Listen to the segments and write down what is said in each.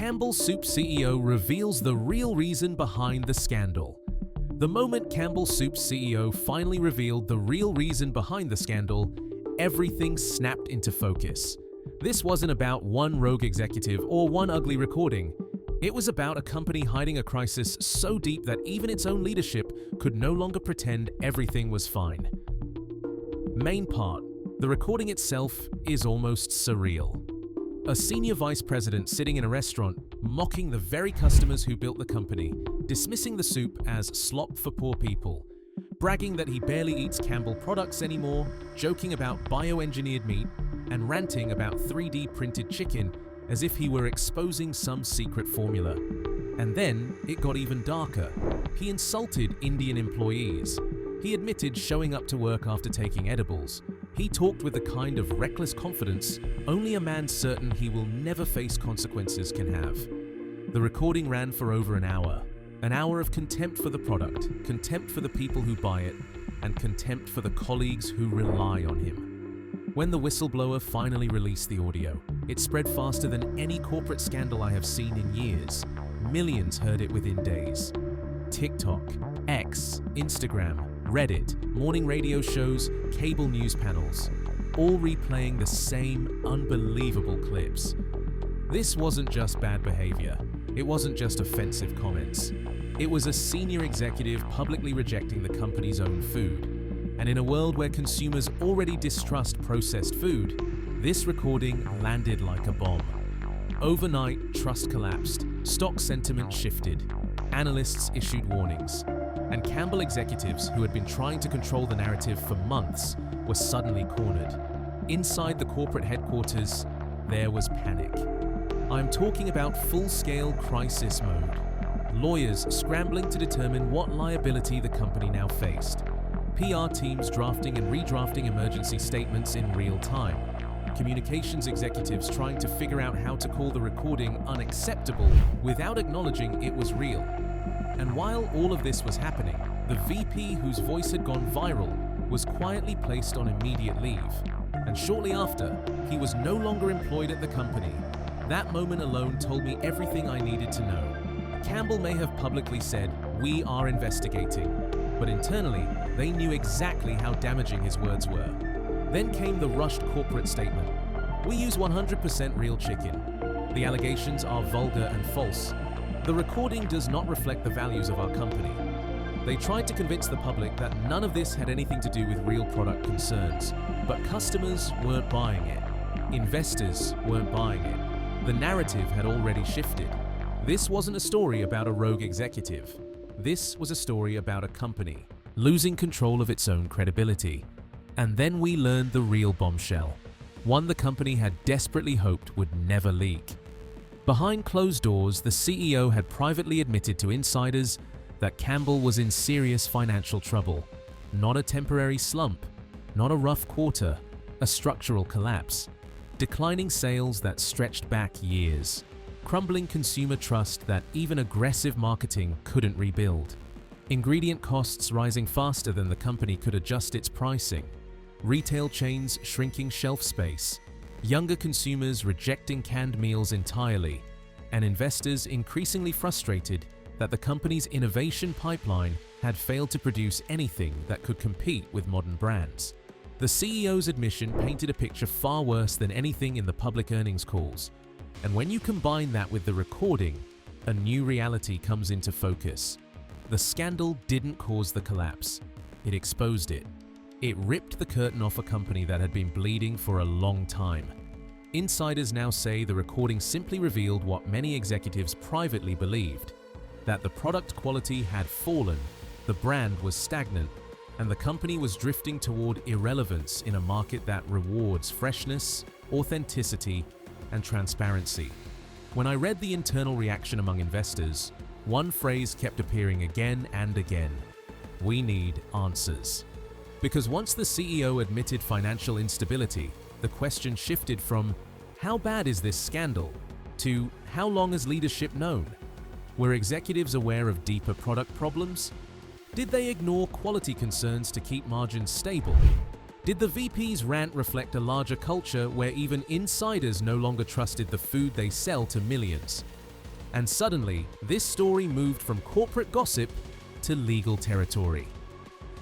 Campbell Soup CEO reveals the real reason behind the scandal. The moment Campbell Soup's CEO finally revealed the real reason behind the scandal, everything snapped into focus. This wasn't about one rogue executive or one ugly recording. It was about a company hiding a crisis so deep that even its own leadership could no longer pretend everything was fine. Main part: the recording itself is almost surreal. A senior vice president sitting in a restaurant, mocking the very customers who built the company, dismissing the soup as slop for poor people, bragging that he barely eats Campbell products anymore, joking about bioengineered meat, and ranting about 3D printed chicken as if he were exposing some secret formula. And then it got even darker. He insulted Indian employees. He admitted showing up to work after taking edibles. He talked with the kind of reckless confidence only a man certain he will never face consequences can have. The recording ran for over an hour of contempt for the product, contempt for the people who buy it, and contempt for the colleagues who rely on him. When the whistleblower finally released the audio, it spread faster than any corporate scandal I have seen in years. Millions heard it within days. TikTok, X, Instagram, Reddit, morning radio shows, cable news panels, all replaying the same unbelievable clips. This wasn't just bad behavior. It wasn't just offensive comments. It was a senior executive publicly rejecting the company's own food. And in a world where consumers already distrust processed food, this recording landed like a bomb. Overnight, trust collapsed, stock sentiment shifted, analysts issued warnings, and Campbell executives who had been trying to control the narrative for months were suddenly cornered. Inside the corporate headquarters, there was panic. I'm talking about full-scale crisis mode. Lawyers scrambling to determine what liability the company now faced. PR teams drafting and redrafting emergency statements in real time. Communications executives trying to figure out how to call the recording unacceptable without acknowledging it was real. And while all of this was happening, the VP whose voice had gone viral was quietly placed on immediate leave. And shortly after, he was no longer employed at the company. That moment alone told me everything I needed to know. Campbell may have publicly said, "We are investigating," but internally, they knew exactly how damaging his words were. Then came the rushed corporate statement. "We use 100% real chicken. The allegations are vulgar and false. The recording does not reflect the values of our company." They tried to convince the public that none of this had anything to do with real product concerns, but customers weren't buying it. Investors weren't buying it. The narrative had already shifted. This wasn't a story about a rogue executive. This was a story about a company losing control of its own credibility. And then we learned the real bombshell, one the company had desperately hoped would never leak. Behind closed doors, the CEO had privately admitted to insiders that Campbell was in serious financial trouble. Not a temporary slump, not a rough quarter, a structural collapse. Declining sales that stretched back years. Crumbling consumer trust that even aggressive marketing couldn't rebuild. Ingredient costs rising faster than the company could adjust its pricing. Retail chains shrinking shelf space. Younger consumers rejecting canned meals entirely. And investors increasingly frustrated that the company's innovation pipeline had failed to produce anything that could compete with modern brands. The CEO's admission painted a picture far worse than anything in the public earnings calls. And when you combine that with the recording, a new reality comes into focus. The scandal didn't cause the collapse. It exposed it. It ripped the curtain off a company that had been bleeding for a long time. Insiders now say the recording simply revealed what many executives privately believed, that the product quality had fallen, the brand was stagnant, and the company was drifting toward irrelevance in a market that rewards freshness, authenticity, and transparency. When I read the internal reaction among investors, one phrase kept appearing again and again: "We need answers." Because once the CEO admitted financial instability, the question shifted from "How bad is this scandal?" to "How long has leadership known?" Were executives aware of deeper product problems? Did they ignore quality concerns to keep margins stable? Did the VP's rant reflect a larger culture where even insiders no longer trusted the food they sell to millions? And suddenly, this story moved from corporate gossip to legal territory.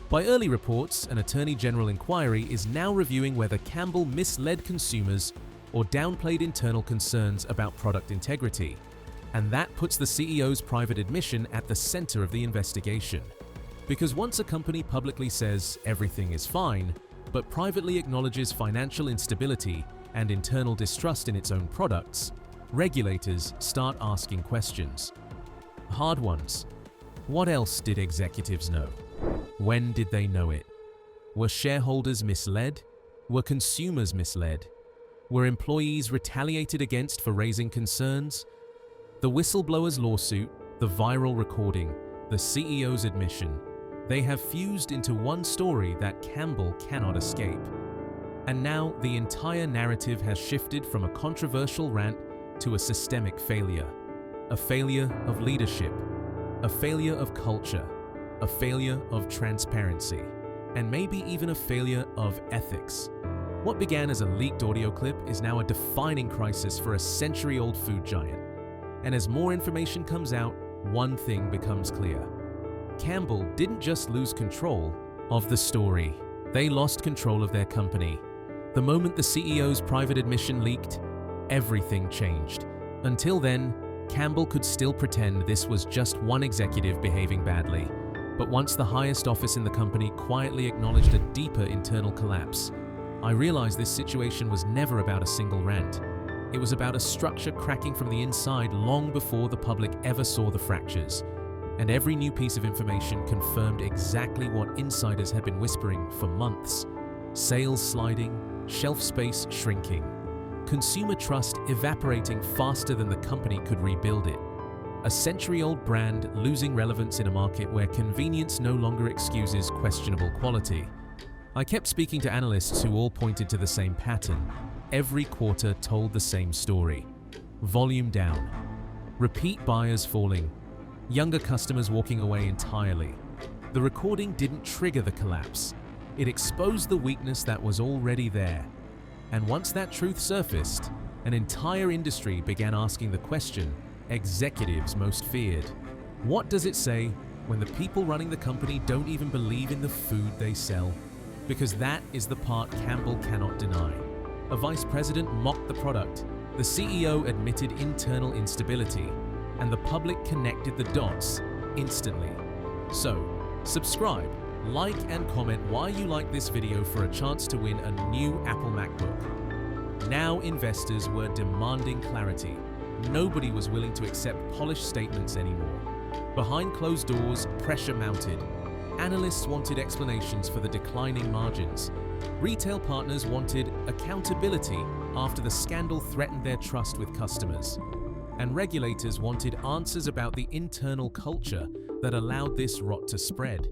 By early reports, an Attorney General inquiry is now reviewing whether Campbell misled consumers or downplayed internal concerns about product integrity. And that puts the CEO's private admission at the center of the investigation. Because once a company publicly says everything is fine, but privately acknowledges financial instability and internal distrust in its own products, regulators start asking questions. Hard ones. What else did executives know? When did they know it? Were shareholders misled? Were consumers misled? Were employees retaliated against for raising concerns? The whistleblower's lawsuit, the viral recording, the CEO's admission, they have fused into one story that Campbell cannot escape. And now the entire narrative has shifted from a controversial rant to a systemic failure. A failure of leadership, a failure of culture, a failure of transparency, and maybe even a failure of ethics. What began as a leaked audio clip is now a defining crisis for a century-old food giant. And as more information comes out, one thing becomes clear. Campbell didn't just lose control of the story, they lost control of their company. The moment the CEO's private admission leaked, everything changed. Until then, Campbell could still pretend this was just one executive behaving badly. But once the highest office in the company quietly acknowledged a deeper internal collapse, I realized this situation was never about a single rant. It was about a structure cracking from the inside long before the public ever saw the fractures. And every new piece of information confirmed exactly what insiders had been whispering for months. Sales sliding, shelf space shrinking, consumer trust evaporating faster than the company could rebuild it. A century-old brand losing relevance in a market where convenience no longer excuses questionable quality. I kept speaking to analysts who all pointed to the same pattern. Every quarter told the same story. Volume down, repeat buyers falling, younger customers walking away entirely. The recording didn't trigger the collapse. It exposed the weakness that was already there. And once that truth surfaced, an entire industry began asking the question executives most feared. What does it say when the people running the company don't even believe in the food they sell? Because that is the part Campbell cannot deny. A vice president mocked the product, the CEO admitted internal instability, and the public connected the dots instantly. So, subscribe, like and comment why you like this video for a chance to win a new Apple MacBook. Now investors were demanding clarity. Nobody was willing to accept polished statements anymore. Behind closed doors, pressure mounted. Analysts wanted explanations for the declining margins. Retail partners wanted accountability after the scandal threatened their trust with customers. And regulators wanted answers about the internal culture that allowed this rot to spread.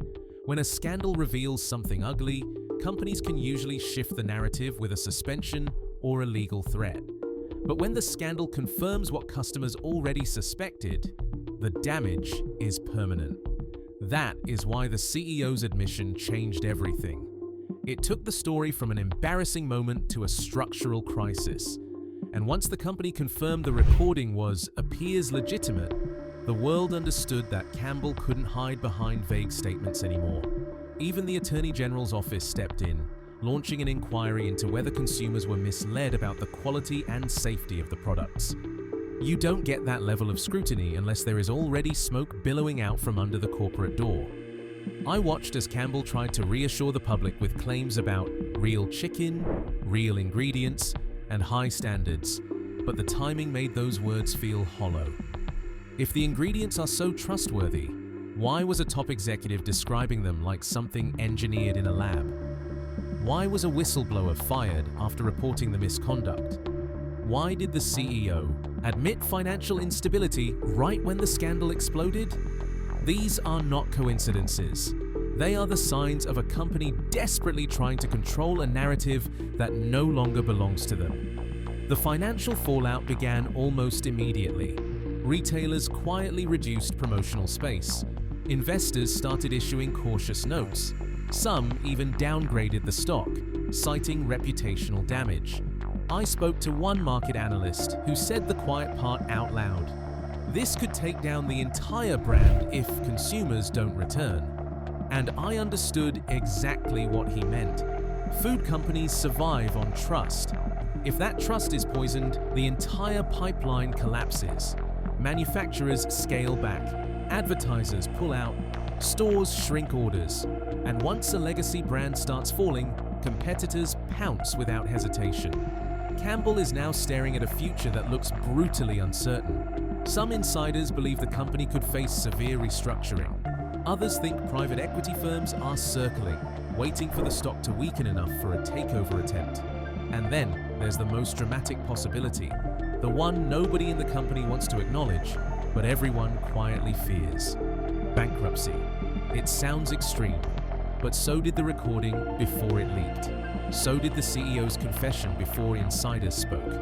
When a scandal reveals something ugly, companies can usually shift the narrative with a suspension or a legal threat. But when the scandal confirms what customers already suspected, the damage is permanent. That is why the CEO's admission changed everything. It took the story from an embarrassing moment to a structural crisis. And once the company confirmed the recording appears legitimate, the world understood that Campbell couldn't hide behind vague statements anymore. Even the Attorney General's office stepped in, launching an inquiry into whether consumers were misled about the quality and safety of the products. You don't get that level of scrutiny unless there is already smoke billowing out from under the corporate door. I watched as Campbell tried to reassure the public with claims about real chicken, real ingredients, and high standards, but the timing made those words feel hollow. If the ingredients are so trustworthy, why was a top executive describing them like something engineered in a lab? Why was a whistleblower fired after reporting the misconduct? Why did the CEO admit financial instability right when the scandal exploded? These are not coincidences. They are the signs of a company desperately trying to control a narrative that no longer belongs to them. The financial fallout began almost immediately. Retailers quietly reduced promotional space. Investors started issuing cautious notes. Some even downgraded the stock, citing reputational damage. I spoke to one market analyst who said the quiet part out loud. This could take down the entire brand if consumers don't return. And I understood exactly what he meant. Food companies survive on trust. If that trust is poisoned, the entire pipeline collapses. Manufacturers scale back, advertisers pull out, stores shrink orders, and once a legacy brand starts falling, competitors pounce without hesitation. Campbell is now staring at a future that looks brutally uncertain. Some insiders believe the company could face severe restructuring. Others think private equity firms are circling, waiting for the stock to weaken enough for a takeover attempt. And then there's the most dramatic possibility, the one nobody in the company wants to acknowledge, but everyone quietly fears. Bankruptcy. It sounds extreme, but so did the recording before it leaked. So did the CEO's confession before insiders spoke.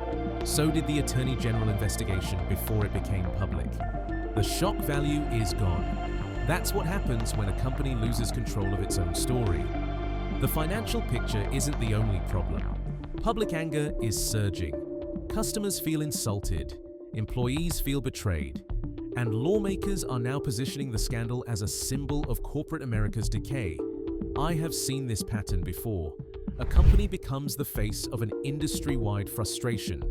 So did the Attorney General investigation before it became public. The shock value is gone. That's what happens when a company loses control of its own story. The financial picture isn't the only problem. Public anger is surging. Customers feel insulted, employees feel betrayed, and lawmakers are now positioning the scandal as a symbol of corporate America's decay. I have seen this pattern before. A company becomes the face of an industry-wide frustration,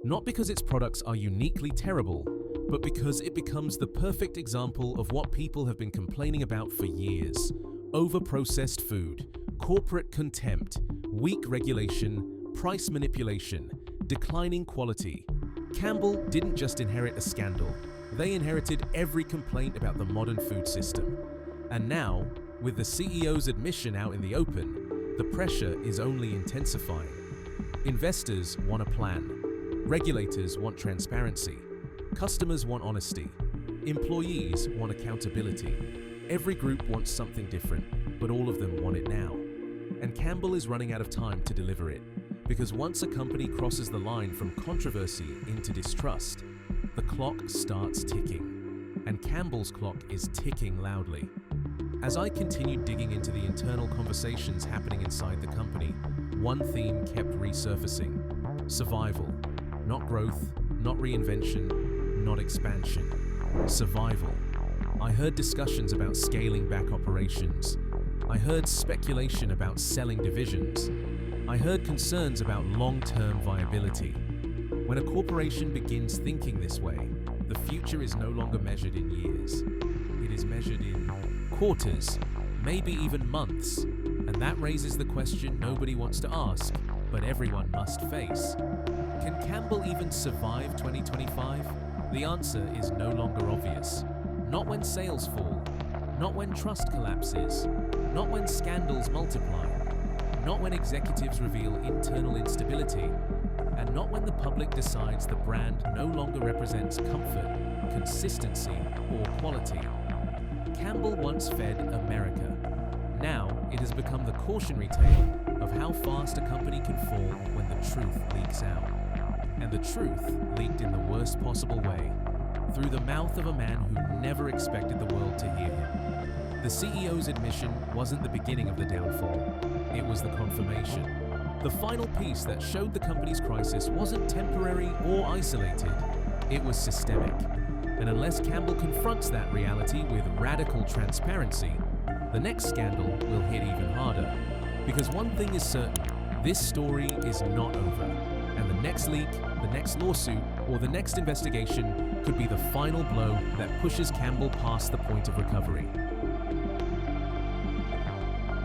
not because its products are uniquely terrible, but because it becomes the perfect example of what people have been complaining about for years: over-processed food, corporate contempt, weak regulation, price manipulation, declining quality. Campbell didn't just inherit a scandal, they inherited every complaint about the modern food system. And now, with the CEO's admission out in the open, the pressure is only intensifying. Investors want a plan. Regulators want transparency. Customers want honesty. Employees want accountability. Every group wants something different, but all of them want it now. And Campbell is running out of time to deliver it, because once a company crosses the line from controversy into distrust, the clock starts ticking. And Campbell's clock is ticking loudly. As I continued digging into the internal conversations happening inside the company, one theme kept resurfacing: survival. Not growth, not reinvention, not expansion. Survival. I heard discussions about scaling back operations. I heard speculation about selling divisions. I heard concerns about long-term viability. When a corporation begins thinking this way, the future is no longer measured in years. It is measured in quarters, maybe even months. And that raises the question nobody wants to ask, but everyone must face. Can Campbell even survive 2025? The answer is no longer obvious. Not when sales fall, not when trust collapses, not when scandals multiply, not when executives reveal internal instability, and not when the public decides the brand no longer represents comfort, consistency, or quality. Campbell once fed America. Now it has become the cautionary tale of how fast a company can fall when the truth leaks out. And the truth leaked in the worst possible way, through the mouth of a man who never expected the world to hear him. The CEO's admission wasn't the beginning of the downfall, it was the confirmation. The final piece that showed the company's crisis wasn't temporary or isolated, it was systemic. And unless Campbell confronts that reality with radical transparency, the next scandal will hit even harder. Because one thing is certain, this story is not over. And the next leak, the next lawsuit, or the next investigation could be the final blow that pushes Campbell past the point of recovery.